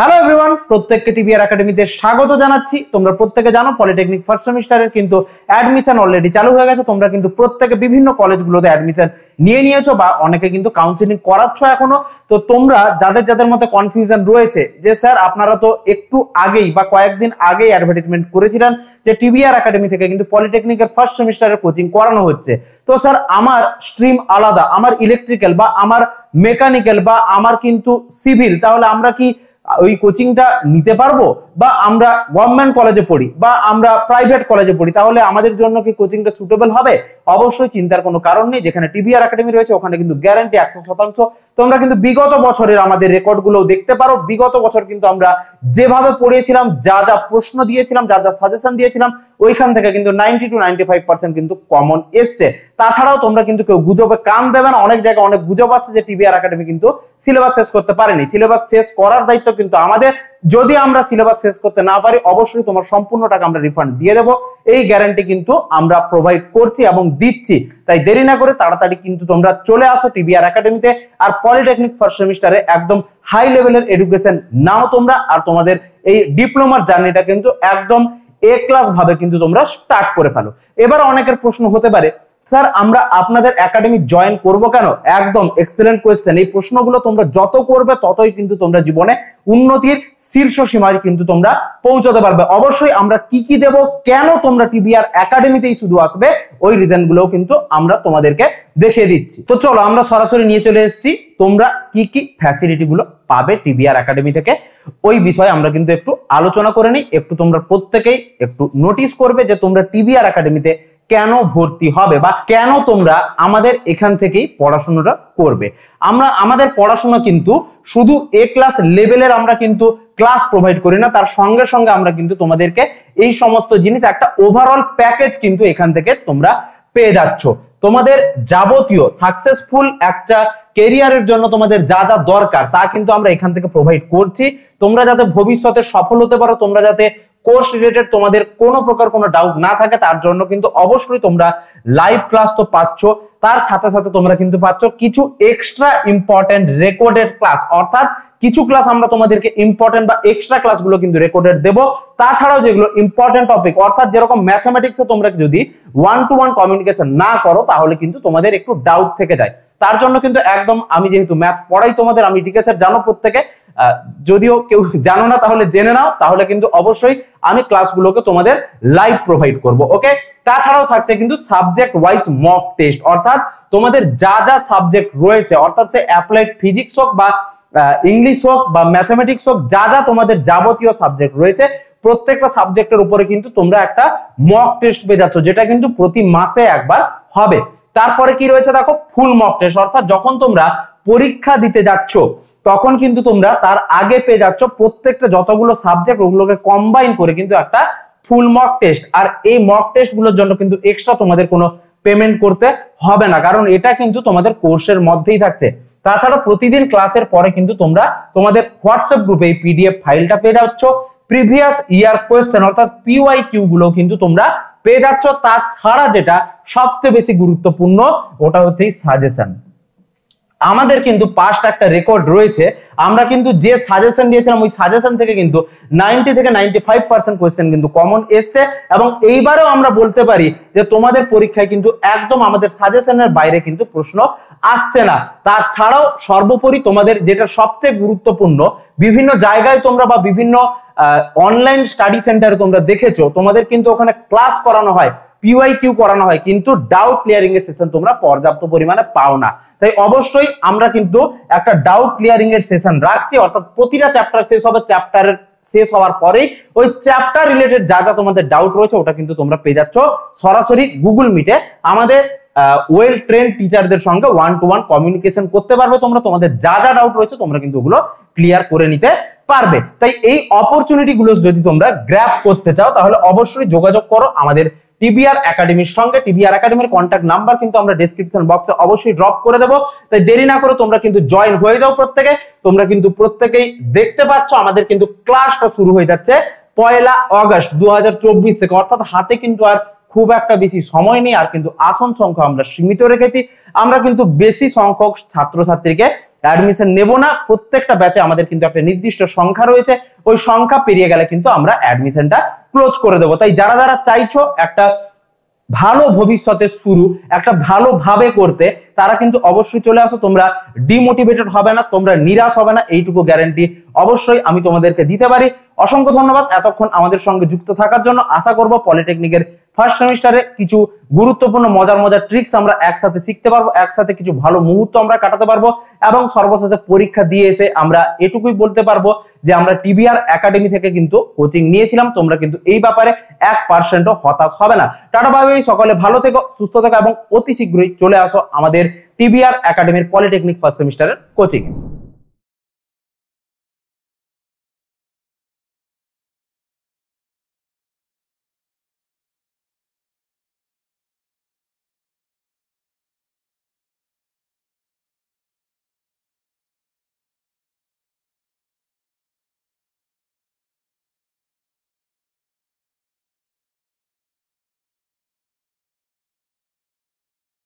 Hello everyone, প্রত্যেককে TBR একাডেমিতে স্বাগত জানাচ্ছি। তোমরা প্রত্যেকে জানো পলিটেকনিক ফার্স্ট সেমিস্টারের কিন্তু অ্যাডমিশন অলরেডি চালু হয়ে গেছে। তোমরা কিন্তু প্রত্যেকে বিভিন্ন কলেজগুলোতে অ্যাডমিশন নিয়ে নিয়েছো বা অনেকে কিন্তু কাউন্সিলিং করাচ্ছ এখনো। তো তোমরা যাদের মধ্যে কনফিউশন রয়েছে যে স্যার আপনারা তো একটু আগেই বা কয়েকদিন আগেই অ্যাডভার্টাইজমেন্ট করেছিলেন যে টিবিআর একাডেমি থেকে কিন্তু পলিটেকনিকের ফার্স্ট সেমিস্টারের কোচিং করানো হচ্ছে, তো স্যার আমার স্ট্রিম আলাদা, আমার ইলেকট্রিক্যাল বা আমার মেকানিক্যাল বা আমার কিন্তু সিভিল, তাহলে আমরা কি ওই কোচিংটা নিতে পারবো? বা আমরা গভর্নমেন্ট কলেজে পড়ি বা আমরা প্রাইভেট কলেজে পড়ি, তাহলে আমাদের জন্য কি কোচিংটা সুটেবল হবে? অবশ্যই চিন্তার কোনো কারণ নেই। যেখানে টিবিআর একাডেমি রয়েছে ওখানে কিন্তু গ্যারান্টি 100%। তোমরা কিন্তু বিগত বছরের আমাদের রেকর্ড গুলো দেখতে পারো। বিগত বছর কিন্তু আমরা যেভাবে পড়িয়েছিলাম, যা যা প্রশ্ন দিয়েছিলাম, যা যা সাজেশন দিয়েছিলাম, ওইখান থেকে কিন্তু 90 to 95% কিন্তু কমন এসছে। তাছাড়াও তোমরা কিন্তু কেউ গুজবে কান দেবে না। অনেক জায়গায় অনেক গুজব আসছে যে টিবিআর একাডেমি কিন্তু সিলেবাস শেষ করতে পারেনি। সিলেবাস শেষ করার দায়িত্ব কিন্তু আমাদের। যদি আমরা সিলেবাস শেষ করতে না পারি, অবশ্যই তোমার সম্পূর্ণ টাকা আমরা রিফান্ড দিয়ে দেবো। এই গ্যারান্টি কিন্তু আমরা প্রোভাইড করছি এবং দিচ্ছি। তাই দেরি না করে তাড়াতাড়ি কিন্তু তোমরা চলে আসো টিবিআর একাডেমিতে। আর পলিটেকনিক ফার্স্ট সেমিস্টারে একদম হাই লেভেলের এডুকেশন নাও তোমরা। আর তোমাদের এই ডিপ্লোমার জার্নিটা কিন্তু একদম এ ক্লাস ভাবে কিন্তু তোমরা স্টার্ট করে ফেলো। এবার অনেকের প্রশ্ন হতে পারে, স্যার আমরা আপনাদের একাডেমি জয়েন করব কেন? একদম এক্সেলেন্ট কোয়েশ্চেন। এই প্রশ্নগুলো তোমরা যত করবে ততই কিন্তু তোমরা জীবনে উন্নতির শীর্ষ সীমায় কিন্তু তোমরা পৌঁছাতে পারবে। অবশ্যই আমরা কি কি দেব, কেন তোমরা টিবিআর একাডেমিতেই শুধু আসবে, ওই রিজন গুলো কিন্তু আমরা তোমাদেরকে দেখিয়ে দিচ্ছি। তো চলো আমরা সরাসরি নিয়ে চলে এসেছি তোমরা কি কি ফ্যাসিলিটি গুলো পাবে টিবিআর একাডেমি থেকে, ওই বিষয়ে আমরা কিন্তু একটু আলোচনা করে নিই। একটু তোমরা প্রত্যেকেই একটু নোটিস করবে যে তোমরা টিবিআর একাডেমিতে কেন ভর্তি হবে বা কেন তোমরা আমাদের এখান থেকেই পড়াশোনাটা করবে। আমাদের পড়াশোনা কিন্তু শুধু এ ক্লাস লেভেলের আমরা কিন্তু ক্লাস প্রোভাইড করি না, তার সঙ্গে সঙ্গে আমরা কিন্তু তোমাদেরকে এই সমস্ত জিনিস একটা ওভারঅল প্যাকেজ কিন্তু এখান থেকে তোমরা পেয়ে যাচ্ছ। তোমাদের যাবতীয় সাকসেসফুল একটা ক্যারিয়ারের জন্য তোমাদের যা যা দরকার তা কিন্তু আমরা এখান থেকে প্রোভাইড করছি। তোমরা যাতে ভবিষ্যতে সফল হতে পারো, তোমরা যাতে কোর্স রিলেটেড তোমাদের কোনো প্রকার কোনো ডাউট না থাকে, তার জন্য কিন্তু অবশ্যই তোমরা লাইভ ক্লাস তো পাচ্ছ, তার সাথে সাথে তোমরা কিন্তু পাচ্ছ কিছু এক্সট্রা ইম্পর্টেন্ট রেকর্ডেড ক্লাস। অর্থাৎ কিছু ক্লাস আমরা তোমাদেরকে ইম্পর্টেন্ট বা এক্সট্রা ক্লাসগুলো কিন্তু রেকর্ডেড দেব। তাছাড়াও যেগুলো ইম্পর্টেন্ট টপিক, অর্থাৎ যেরকম ম্যাথমেটিক্সে তোমরা যদি 1-to-1 কমিউনিকেশন না করো তাহলে কিন্তু তোমাদের একটু ডাউট থেকে যায়। তার জন্য কিন্তু একদম আমি যেহেতু ম্যাথ পড়াই তোমাদের, আমি ঠিক আছে জানো প্রত্যেকে, যদিও কেউ জানো না তাহলে জেনে নাও, তাহলে কিন্তু অবশ্যই আমি ক্লাসগুলোকে তোমাদের লাইভ প্রোভাইড করব। ওকে, তাছাড়াও থাকছে কিন্তু সাবজেক্ট ওয়াইজ মক টেস্ট, অর্থাৎ তোমাদের যা যা সাবজেক্ট রয়েছে, অর্থাৎ সে অ্যাপ্লাইড ফিজিক্স হোক বা ইংলিশ হোক বা ম্যাথমেটিক্স হোক, যা যা তোমাদের যাবতীয় সাবজেক্ট রয়েছে প্রত্যেকটা সাবজেক্টের উপরে কিন্তু তোমরা একটা মক টেস্ট পেয়ে যাচ্ছ, যেটা কিন্তু প্রতি মাসে একবার হবে। তারপরে কি রয়েছে দেখো, ফুল মক টেস্ট, অর্থাৎ যখন তোমরা পরীক্ষা দিতে যাচ্ছ তখন কিন্তু তোমরা তার আগে পেয়ে যাচ্ছ প্রত্যেকটা যতগুলো সাবজেক্ট ওগুলোকে কম্বাইন করে কিন্তু একটা ফুল মক টেস্ট। আর এই মক টেস্ট গুলোর জন্য কিন্তু এক্সট্রা তোমাদের কোনো পেমেন্ট করতে হবে না, কারণ এটা কিন্তু তোমাদের কোর্সের মধ্যেই থাকছে। তাছাড়া প্রতিদিন ক্লাসের পরে কিন্তু তোমরা তোমাদের হোয়াটসঅ্যাপ গ্রুপে এই পিডিএফ ফাইলটা পেয়ে যাচ্ছ। প্রিভিয়াস ইয়ার কোয়েশ্চেন অর্থাৎ পিওয়াইকিউ গুলো কিন্তু তোমরা পেয়ে যাচ্ছ। তাছাড়া যেটা সবচেয়ে বেশি গুরুত্বপূর্ণ ওটা হচ্ছে সাজেশন। আমাদের কিন্তু পাস্ট একটা রেকর্ড রয়েছে, আমরা কিন্তু যে সাজেশন দিয়েছিলাম ওই সাজেশন থেকে কিন্তু 90 থেকে 95% কোয়েশ্চেন কিন্তু কমন এসছে। এবং এইবারেও আমরা বলতে পারি যে তোমাদের পরীক্ষায় কিন্তু একদম আমাদের সাজেশনের বাইরে কিন্তু প্রশ্ন আসছে না। তাছাড়াও সর্বোপরি তোমাদের যেটা সবচেয়ে গুরুত্বপূর্ণ, বিভিন্ন জায়গায় তোমরা বা বিভিন্ন অনলাইন স্টাডি সেন্টারে তোমরা দেখেছো তোমাদের কিন্তু ওখানে ক্লাস করানো হয়, পিওয়াইকিউ করানো হয়, কিন্তু ডাউট ক্লিয়ারিং এর সেশন তোমরা পর্যাপ্ত পরিমাণে পাও না। তাই অবশ্যই আমরা কিন্তু একটা ডাউট ক্লিয়ারিং এর সেশন রাখছি, অর্থাৎ প্রতিটা চ্যাপ্টার শেষ হবে, চ্যাপ্টারের শেষ হওয়ার পরেই ওই চ্যাপ্টার রিলেটেড যা যা তোমাদের ডাউট রয়েছে ওটা কিন্তু তোমরা পেয়ে যাচ্ছ সরাসরি গুগল মিটে আমাদের ওয়েল ট্রেন্ড টিচারদের সঙ্গে 1-to-1 কমিউনিকেশন করতে পারবে। তোমরা তোমাদের যা যা ডাউট রয়েছে তোমরা কিন্তু ওগুলো ক্লিয়ার করে নিতে পারবে। তাই এই অপরচুনিটি গুলো যদি তোমরা গ্র্যাব করতে চাও তাহলে অবশ্যই যোগাযোগ করো আমাদের টিবিআর একাডেমির সঙ্গে। টিবিআর একাডেমির কন্ট্যাক্ট নাম্বার কিন্তু আমরা ডেসক্রিপশন বক্সে অবশ্যই ড্রপ করে দেবো। তাই দেরি না করে তোমরা কিন্তু জয়েন হয়ে যাও প্রত্যেকে। তোমরা কিন্তু প্রত্যেকেই দেখতে পাচ্ছ আমাদের কিন্তু ক্লাসটা শুরু হয়ে যাচ্ছে 1 আগস্ট 2024 থেকে, অর্থাৎ হাতে কিন্তু আর খুব একটা বেশি সময় নেই। আর কিন্তু আসন সংখ্যা আমরা সীমিত রেখেছি, আমরা কিন্তু বেশি সংখ্যক ছাত্রছাত্রীকে অ্যাডমিশন নেব না। প্রত্যেকটা ব্যাচে আমাদের কিন্তু একটা নির্দিষ্ট সংখ্যা রয়েছে, ওই সংখ্যা পেরিয়ে গেলে কিন্তু আমরা অ্যাডমিশনটা ক্লোজ করে দেবো। তাই যারা যারা চাইছো একটা ভালো ভবিষ্যতের শুরু একটা ভালোভাবে করতে, তারা কিন্তু অবশ্যই চলে আসো। তোমরা ডিমোটিভেটেড হবে না, তোমরা নিরাশ হবে না, এইটুকু গ্যারান্টি অবশ্যই আমি তোমাদেরকে দিতে পারি। অসংখ্য ধন্যবাদ এতক্ষণ আমাদের সঙ্গে যুক্ত থাকার জন্য। আশা করব পলিটেকনিকের ফার্স্ট সেমিস্টারে কিছু গুরুত্বপূর্ণ মজার ট্রিক্স আমরা একসাথে শিখতে পারবো, একসাথে কিছু ভালো মুহূর্ত আমরা কাটাতে পারবো এবং সর্বশেষে পরীক্ষা দিয়ে এসে আমরা এটুকুই বলতে পারবো যে আমরা টিবিআর একাডেমি থেকে কিন্তু কোচিং নিয়েছিলাম। তোমরা কিন্তু এই ব্যাপারে 1%ও হতাশ হবে না। টাটা বাই বাই, সকলে ভালো থেকো, সুস্থ থেকো এবং অতি শীঘ্রই চলে আসো আমাদের টিবিআর একাডেমির পলিটেকনিক ফার্স্ট সেমিস্টারের কোচিং।